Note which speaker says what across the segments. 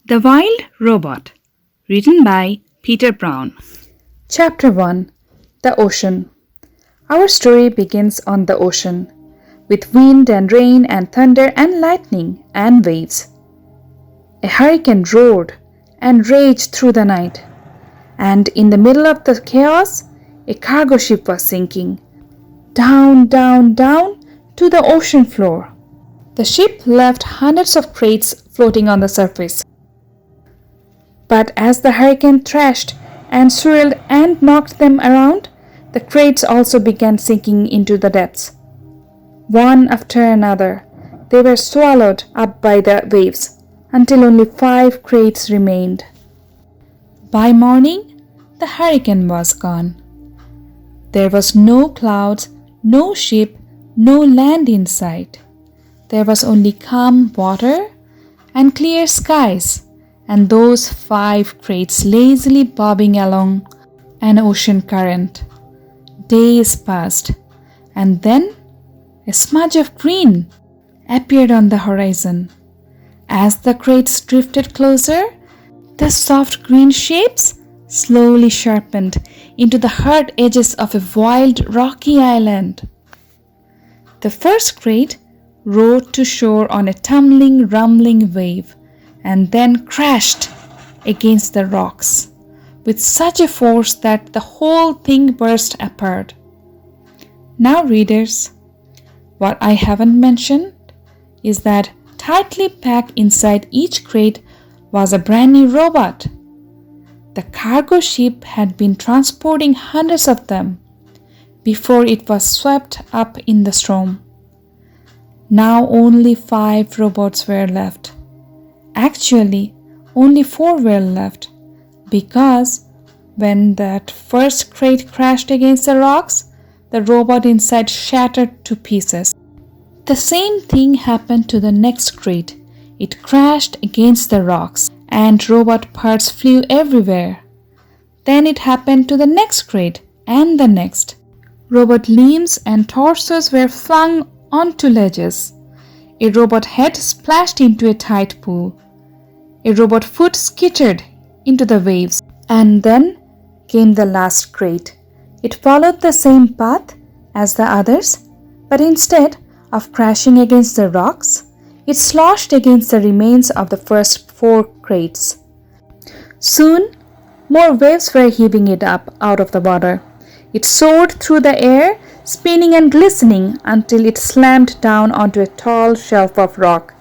Speaker 1: The Wild Robot, written by Peter Brown.
Speaker 2: Chapter 1 The Ocean. Our story begins on the ocean, with wind and rain and thunder and lightning and waves. A hurricane roared and raged through the night, and in the middle of the chaos, a cargo ship was sinking, down, down, down to the ocean floor. The ship left hundreds of crates floating on the surface. But as the hurricane thrashed and swirled and knocked them around, the crates also began sinking into the depths. One after another, they were swallowed up by the waves until only 5 crates remained. By morning, the hurricane was gone. There was no clouds, no ship, no land in sight. There was only calm water and clear skies, and those 5 crates lazily bobbing along an ocean current. Days passed, and then a smudge of green appeared on the horizon. As the crates drifted closer, the soft green shapes slowly sharpened into the hard edges of a wild rocky island. The first crate rode to shore on a tumbling, rumbling wave, and then crashed against the rocks with such a force that the whole thing burst apart. Now, readers, what I haven't mentioned is that tightly packed inside each crate was a brand new robot. The cargo ship had been transporting hundreds of them before it was swept up in the storm. Now only 5 robots were left. Actually, only 4 were left, because when that first crate crashed against the rocks, the robot inside shattered to pieces. The same thing happened to the next crate. It crashed against the rocks, and robot parts flew everywhere. Then it happened to the next crate, and the next. Robot limbs and torsos were flung onto ledges. A robot head splashed into a tide pool. A robot foot skittered into the waves, and then came the last crate. It followed the same path as the others, but instead of crashing against the rocks, it sloshed against the remains of the first 4 crates. Soon, more waves were heaving it up out of the water. It soared through the air, spinning and glistening until it slammed down onto a tall shelf of rock.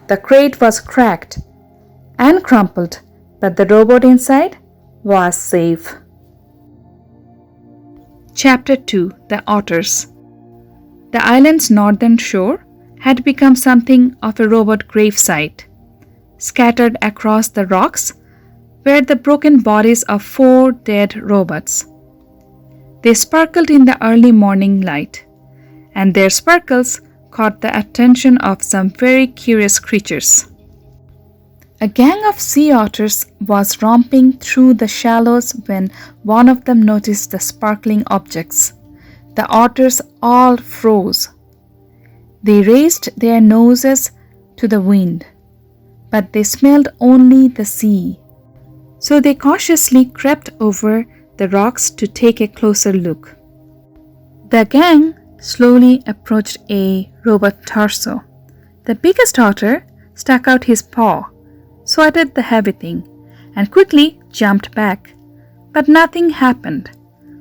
Speaker 2: The crate was cracked and crumpled, but the robot inside was safe. Chapter 2 The Otters. The island's northern shore had become something of a robot gravesite. Scattered across the rocks were the broken bodies of 4 dead robots. They sparkled in the early morning light, and their sparkles caught the attention of some very curious creatures. A gang of sea otters was romping through the shallows when one of them noticed the sparkling objects. The otters all froze. They raised their noses to the wind, but they smelled only the sea. So they cautiously crept over the rocks to take a closer look. The gang slowly approached a robot torso. The biggest otter stuck out his paw, swatted the heavy thing, and quickly jumped back. But nothing happened,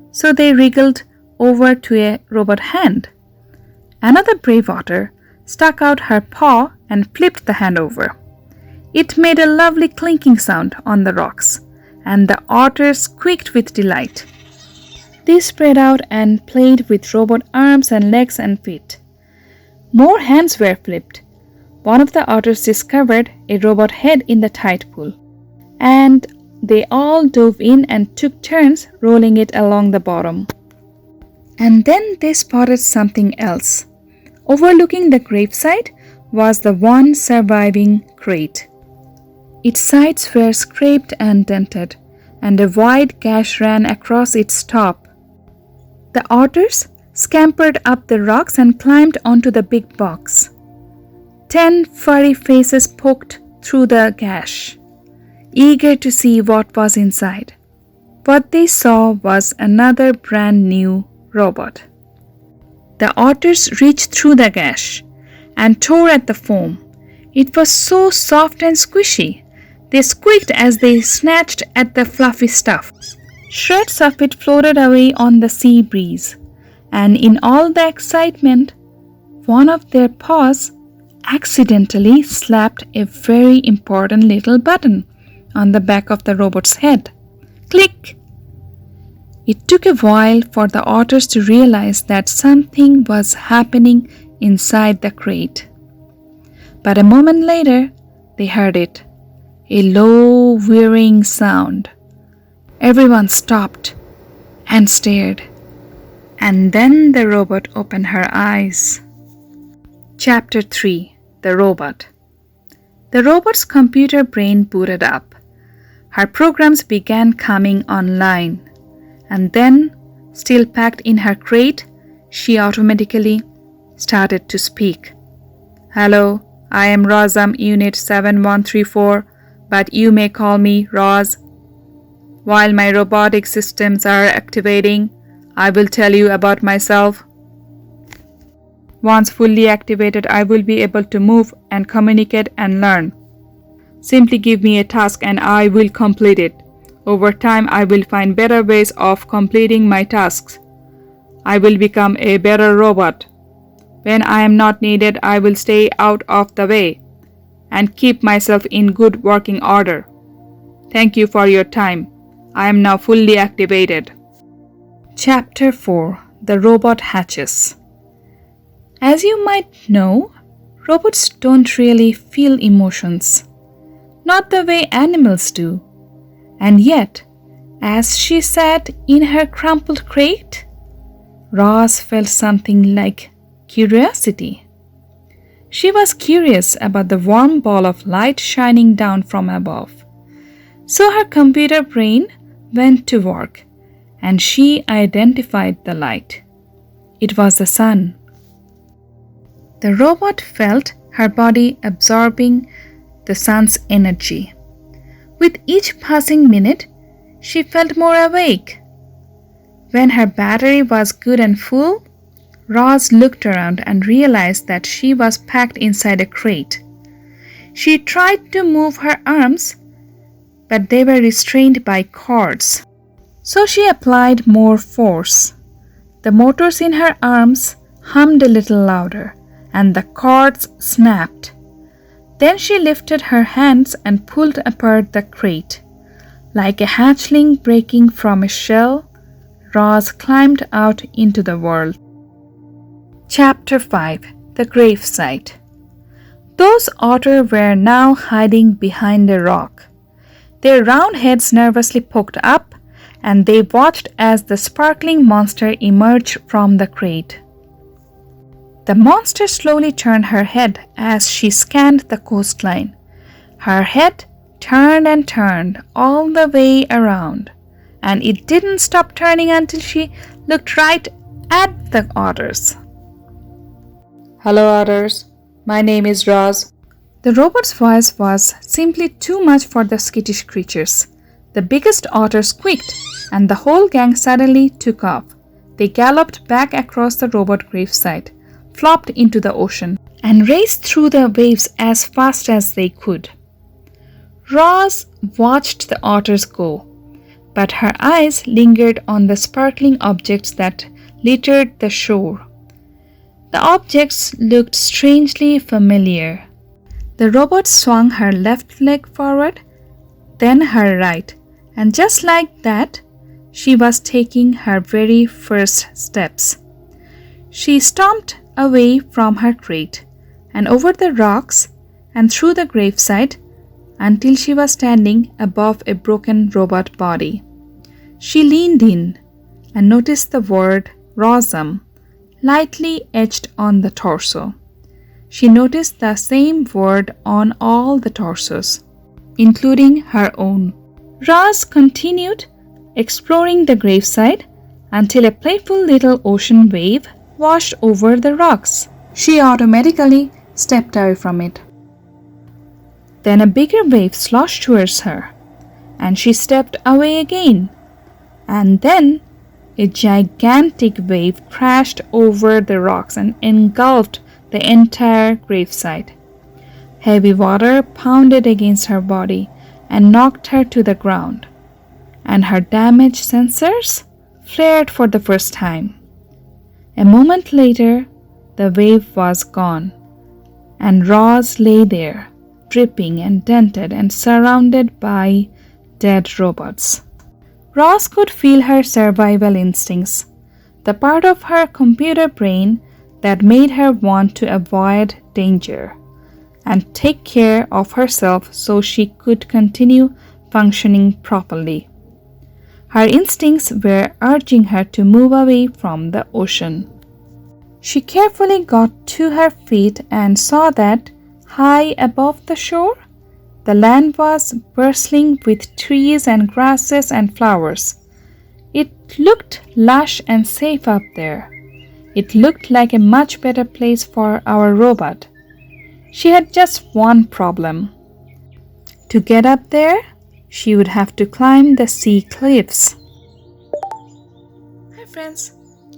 Speaker 2: so they wriggled over to a robot hand. Another brave otter stuck out her paw and flipped the hand over. It made a lovely clinking sound on the rocks, and the otters squeaked with delight. They spread out and played with robot arms and legs and feet. More hands were flipped. One of the otters discovered a robot head in the tide pool, and they all dove in and took turns rolling it along the bottom. And then they spotted something else. Overlooking the gravesite was the one surviving crate. Its sides were scraped and dented, and a wide gash ran across its top. The otters scampered up the rocks and climbed onto the big box. 10 furry faces poked through the gash.
Speaker 1: eager to see what was inside. What they saw was another brand new robot. The otters reached through the gash and tore at the foam. It was so soft and squishy. They squeaked as they snatched at the fluffy stuff. Shreds of it floated away on the sea breeze, and in all the excitement, one of their paws accidentally slapped a very important little button on the back of the robot's head. Click! It took a while for the otters to realize that something was happening inside the crate. But a moment later, they heard it, a low, whirring sound. Everyone stopped and stared, and then the robot opened her eyes. Chapter 3: The Robot. The robot's computer brain booted up. Her programs began coming online, and then, still packed in her crate, she automatically started to speak. Hello, I am Razam Unit 7134, but you may call me Roz. While my robotic systems are activating, I will tell you about myself. Once fully activated, I will be able to move and communicate and learn. Simply give me a task and I will complete it. Over time, I will find better ways of completing my tasks. I will become a better robot. When I am not needed, I will stay out of the way and keep myself in good working order. Thank you for your time. I am now fully activated. Chapter 4: The Robot Hatches. As you might know, robots don't really feel emotions, not the way animals do. And yet, as she sat in her crumpled crate, Roz felt something like curiosity. She was curious about the warm ball of light shining down from above. So her computer brain went to work, and she identified the light. It was the sun. The robot felt her body absorbing the sun's energy. With each passing minute, she felt more awake. When her battery was good and full, Roz looked around and realized that she was packed inside a crate. She tried to move her arms, but they were restrained by cords. So she applied more force. The motors in her arms hummed a little louder, and the cords snapped. Then she lifted her hands and pulled apart the crate. Like a hatchling breaking from a shell, Roz climbed out into the world. Chapter 5: The Gravesite. Those otters were now hiding behind a rock. Their round heads nervously poked up, and they watched as the sparkling monster emerged from the crate. The monster slowly turned her head as she scanned the coastline. Her head turned and turned all the way around, and it didn't stop turning until she looked right at the otters. Hello, otters. My name is Roz. The robot's voice was simply too much for the skittish creatures. The biggest otter squeaked, and the whole gang suddenly took off. They galloped back across the robot gravesite, flopped into the ocean, and raced through the waves as fast as they could. Roz watched the otters go, but her eyes lingered on the sparkling objects that littered the shore. The objects looked strangely familiar. The robot swung her left leg forward, then her right, and just like that, she was taking her very first steps. She stomped away from her crate and over the rocks and through the gravesite until she was standing above a broken robot body. She leaned in and noticed the word Razam lightly etched on the torso. She noticed the same word on all the torsos, including her own. Roz continued exploring the gravesite until a playful little ocean wave washed over the rocks. She automatically stepped away from it. Then a bigger wave sloshed towards her. and she stepped away again. And then a gigantic wave crashed over the rocks and engulfed the entire gravesite. Heavy water pounded against her body and knocked her to the ground, and her damaged sensors flared for the first time. A moment later, the wave was gone, and Roz lay there, dripping and dented and surrounded by dead robots. Roz could feel her survival instincts, the part of her computer brain that made her want to avoid danger and take care of herself so she could continue functioning properly. Her instincts were urging her to move away from the ocean. She carefully got to her feet and saw that, high above the shore, the land was bristling with trees and grasses and flowers. It looked lush and safe up there. It looked like a much better place for our robot. She had just one problem. To get up there, she would have to climb the sea cliffs. Hi friends,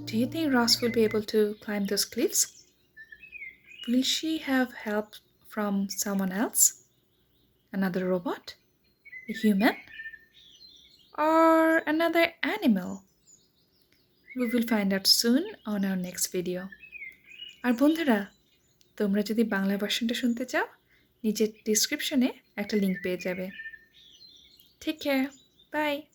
Speaker 1: do you think Ross will be able to climb those cliffs? Will she have help from someone else? Another robot? A human? Or another animal? We will find out soon on our next video. আর বন্ধুরা, তোমরা যদি বাংলা ভার্সনটা শুনতে চাও, নিচের ডেসক্রিপশনে একটা link পেয়ে যাবে। Take care. Bye.